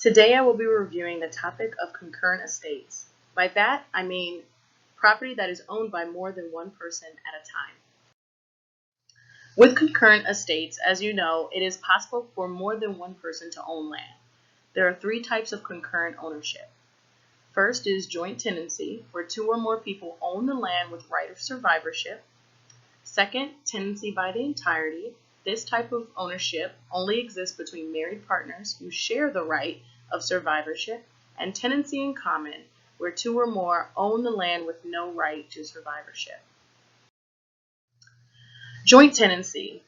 Today I will be reviewing the topic of concurrent estates. By that, I mean property that is owned by more than one person at a time. With concurrent estates, as you know, it is possible for more than one person to own land. There are three types of concurrent ownership. First is joint tenancy, where two or more people own the land with right of survivorship. Second, tenancy by the entirety. This type of ownership only exists between married partners who share the right of survivorship, and tenancy in common, where two or more own the land with no right to survivorship. Joint tenancy.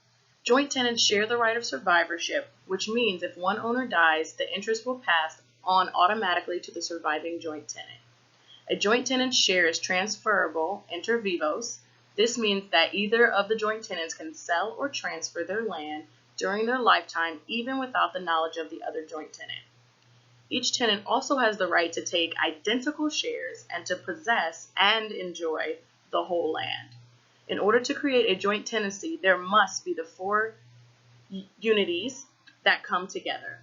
Joint tenants share the right of survivorship, which means if one owner dies, the interest will pass on automatically to the surviving joint tenant. A joint tenant's share is transferable inter vivos. This means that either of the joint tenants can sell or transfer their land during their lifetime, even without the knowledge of the other joint tenant. Each tenant also has the right to take identical shares and to possess and enjoy the whole land. In order to create a joint tenancy, there must be the four unities that come together.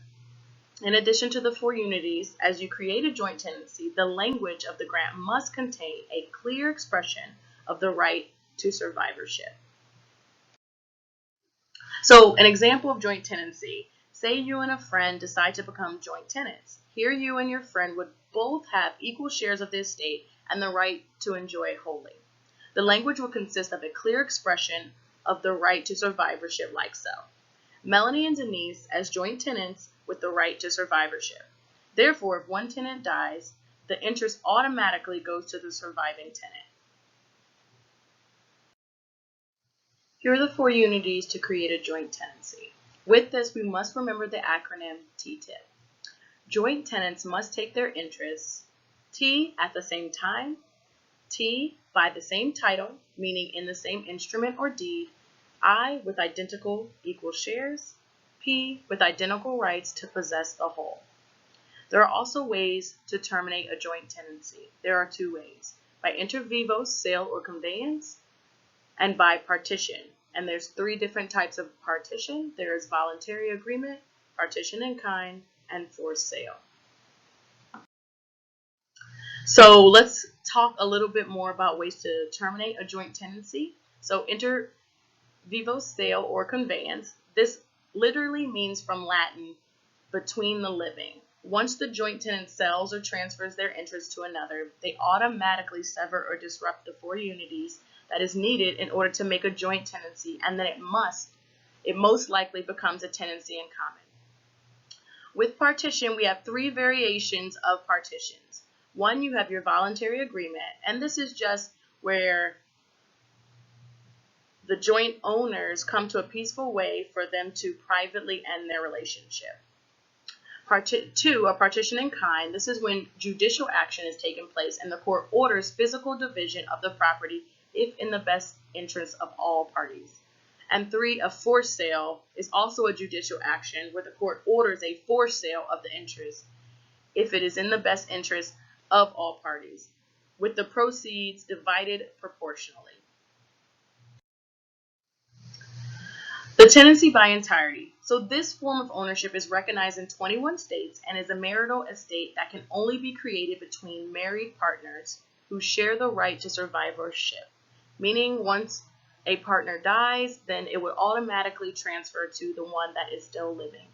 In addition to the four unities, as you create a joint tenancy, the language of the grant must contain a clear expression of the right to survivorship. So, an example of joint tenancy. Say you and a friend decide to become joint tenants. Here you and your friend would both have equal shares of the estate and the right to enjoy it wholly. The language will consist of a clear expression of the right to survivorship like so. Melanie and Denise as joint tenants with the right to survivorship. Therefore, if one tenant dies, the interest automatically goes to the surviving tenant. Here are the four unities to create a joint tenancy. With this, we must remember the acronym TTIP. Joint tenants must take their interests, T at the same time, T by the same title, meaning in the same instrument or deed, I with identical equal shares, P with identical rights to possess the whole. There are also ways to terminate a joint tenancy. There are two ways: by inter vivos sale or conveyance, and by partition. And there's three different types of partition. There is voluntary agreement, partition in kind, and forced sale. So let's talk a little bit more about ways to terminate a joint tenancy. So inter vivos sale or conveyance. This literally means from Latin, between the living. Once the joint tenant sells or transfers their interest to another, they automatically sever or disrupt the four unities that is needed in order to make a joint tenancy, and then it most likely becomes a tenancy in common. With partition, we have three variations of partitions. One, you have your voluntary agreement, and this is just where the joint owners come to a peaceful way for them to privately end their relationship. Two, a partition in kind. This is when judicial action is taking place and the court orders physical division of the property if in the best interest of all parties. And three, a forced sale is also a judicial action where the court orders a forced sale of the interest if it is in the best interest of all parties, with the proceeds divided proportionally. The tenancy by entirety. So this form of ownership is recognized in 21 states and is a marital estate that can only be created between married partners who share the right to survivorship, meaning once a partner dies, then it would automatically transfer to the one that is still living.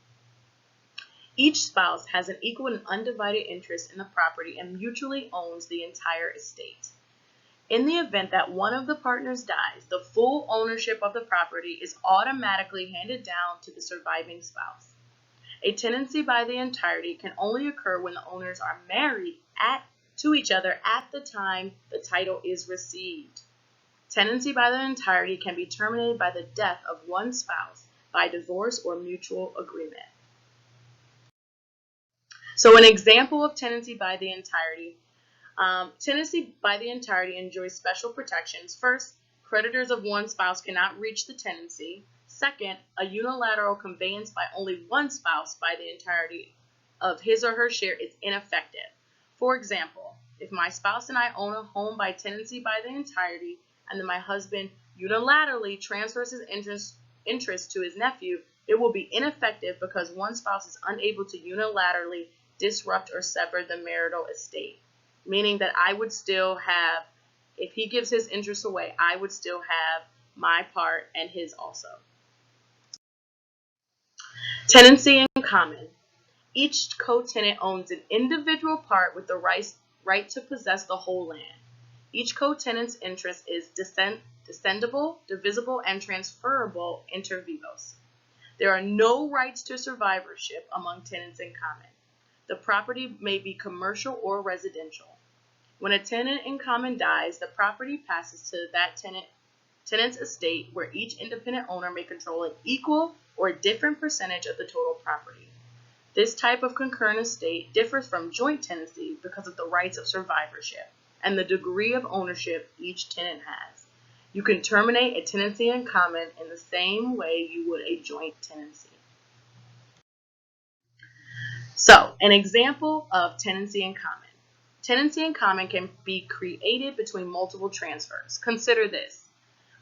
Each spouse has an equal and undivided interest in the property and mutually owns the entire estate. In the event that one of the partners dies, the full ownership of the property is automatically handed down to the surviving spouse. A tenancy by the entirety can only occur when the owners are married to each other at the time the title is received. Tenancy by the entirety can be terminated by the death of one spouse, by divorce or mutual agreement. So an example of tenancy by the entirety. Tenancy by the entirety enjoys special protections. First, creditors of one spouse cannot reach the tenancy. Second, a unilateral conveyance by only one spouse by the entirety of his or her share is ineffective. For example, if my spouse and I own a home by tenancy by the entirety, and then my husband unilaterally transfers his interest to his nephew, it will be ineffective because one spouse is unable to unilaterally disrupt or sever the marital estate, meaning that I would still have, if he gives his interest away, I would still have my part and his also. Tenancy in common. Each co-tenant owns an individual part with the right to possess the whole land. Each co-tenant's interest is descendable, divisible, and transferable inter vivos. There are no rights to survivorship among tenants in common. The property may be commercial or residential. When a tenant in common dies, the property passes to that tenant's estate, where each independent owner may control an equal or different percentage of the total property. This type of concurrent estate differs from joint tenancy because of the rights of survivorship and the degree of ownership each tenant has. You can terminate a tenancy in common in the same way you would a joint tenancy. So, an example of tenancy in common. Tenancy in common can be created between multiple transfers. Consider this.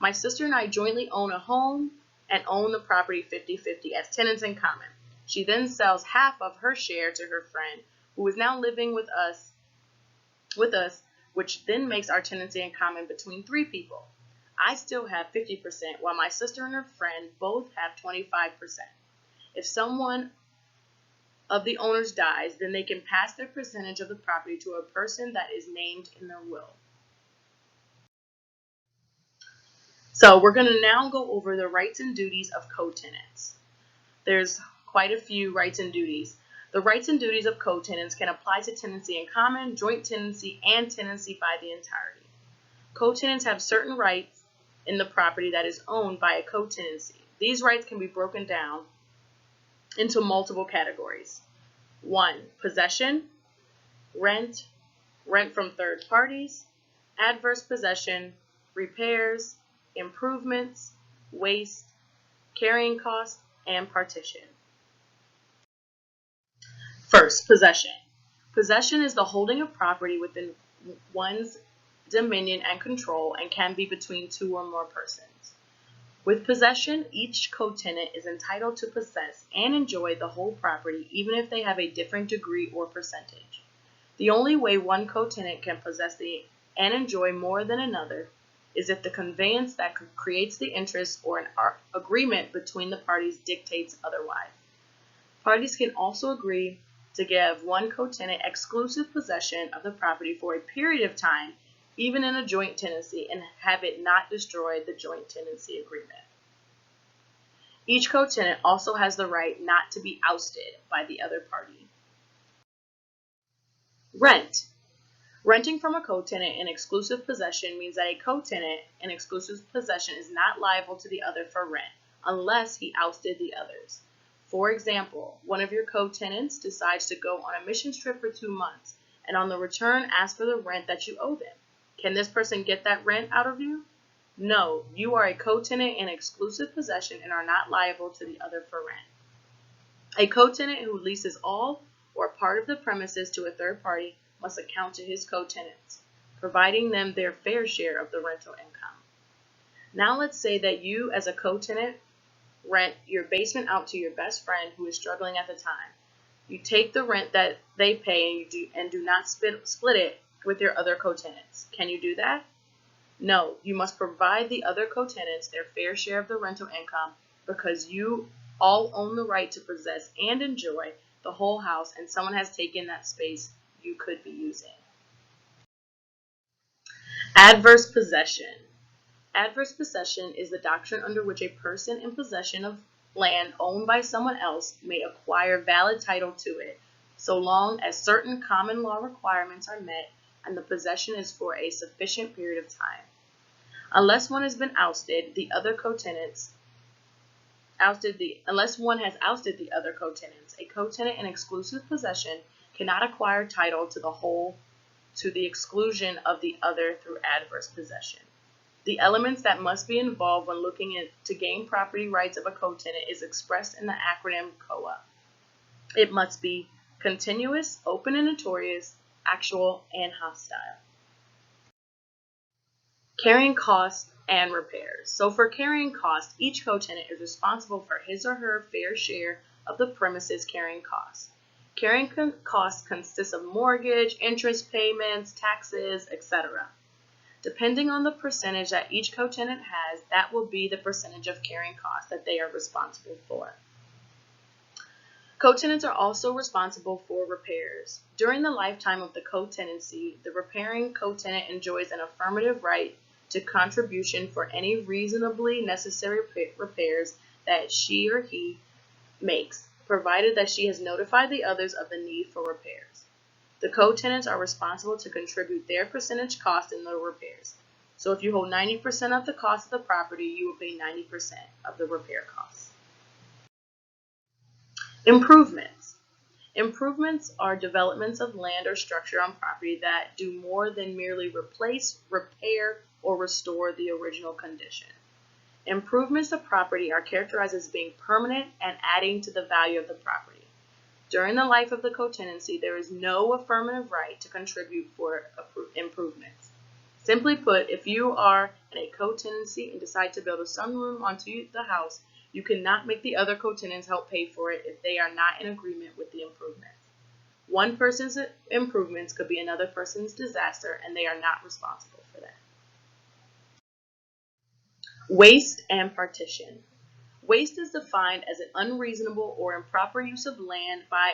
My sister and I jointly own a home and own the property 50-50 as tenants in common. She then sells half of her share to her friend, who is now living with us, which then makes our tenancy in common between 3 people. I still have 50%, while my sister and her friend both have 25%. If someone of the owners dies, then they can pass their percentage of the property to a person that is named in their will. So we're going to now go over the rights and duties of co-tenants. There's quite a few rights and duties. The rights and duties of co-tenants can apply to tenancy in common, joint tenancy, and tenancy by the entirety. Co-tenants have certain rights in the property that is owned by a co-tenancy. These rights can be broken down into multiple categories. 1. Possession, rent, rent from third parties, adverse possession, repairs, improvements, waste, carrying costs, and partition. First, possession. Possession is the holding of property within one's dominion and control and can be between 2 or more persons. With possession, each co-tenant is entitled to possess and enjoy the whole property, even if they have a different degree or percentage. The only way one co-tenant can possess and enjoy more than another is if the conveyance that creates the interest or an agreement between the parties dictates otherwise. Parties can also agree to give one co-tenant exclusive possession of the property for a period of time, even in a joint tenancy, and have it not destroy the joint tenancy agreement. Each co-tenant also has the right not to be ousted by the other party. Rent. Renting from a co-tenant in exclusive possession means that a co-tenant in exclusive possession is not liable to the other for rent unless he ousted the others. For example, one of your co-tenants decides to go on a mission trip for 2 months and on the return asks for the rent that you owe them. Can this person get that rent out of you? No, you are a co-tenant in exclusive possession and are not liable to the other for rent. A co-tenant who leases all or part of the premises to a third party must account to his co-tenants, providing them their fair share of the rental income. Now let's say that you as a co-tenant rent your basement out to your best friend who is struggling at the time. You take the rent that they pay and do not split it with your other co-tenants. Can you do that? No, you must provide the other co-tenants their fair share of the rental income because you all own the right to possess and enjoy the whole house, and someone has taken that space you could be using. Adverse possession. Adverse possession is the doctrine under which a person in possession of land owned by someone else may acquire valid title to it, so long as certain common law requirements are met and the possession is for a sufficient period of time. Unless one has been ousted, unless one has ousted the other co-tenants, a co-tenant in exclusive possession cannot acquire title to the whole to the exclusion of the other through adverse possession. The elements that must be involved when looking to gain property rights of a co-tenant is expressed in the acronym COA. It must be continuous, open and notorious, actual, and hostile. Carrying costs and repairs. So for carrying costs, each co-tenant is responsible for his or her fair share of the premises carrying costs. Carrying costs consists of mortgage, interest payments, taxes, etc. Depending on the percentage that each co-tenant has, that will be the percentage of carrying costs that they are responsible for. Co-tenants are also responsible for repairs. During the lifetime of the co-tenancy, the repairing co-tenant enjoys an affirmative right to contribution for any reasonably necessary repairs that she or he makes, provided that she has notified the others of the need for repairs. The co-tenants are responsible to contribute their percentage cost in the repairs. So if you hold 90% of the cost of the property, you will pay 90% of the repair costs. Improvements. Improvements are developments of land or structure on property that do more than merely replace, repair, or restore the original condition. Improvements of property are characterized as being permanent and adding to the value of the property. During the life of the co-tenancy, there is no affirmative right to contribute for improvements. Simply put, if you are in a co-tenancy and decide to build a sunroom onto the house, you cannot make the other co-tenants help pay for it if they are not in agreement with the improvements. One person's improvements could be another person's disaster, and they are not responsible for that. Waste and partition. Waste is defined as an unreasonable or improper use of land by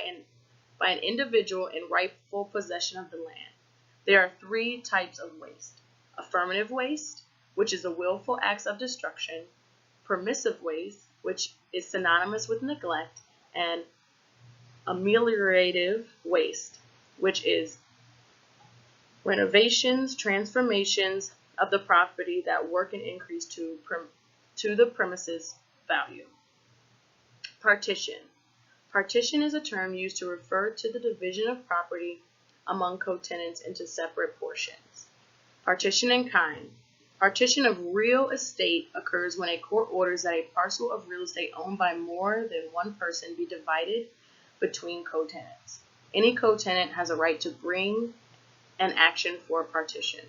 an individual in rightful possession of the land. There are three types of waste: affirmative waste, which is the willful acts of destruction; permissive waste, which is synonymous with neglect; and ameliorative waste, which is renovations, transformations of the property that work and increase to the premises value. Partition. Partition is a term used to refer to the division of property among co-tenants into separate portions. Partition in kind. Partition of real estate occurs when a court orders that a parcel of real estate owned by more than one person be divided between co-tenants. Any co-tenant has a right to bring an action for partition.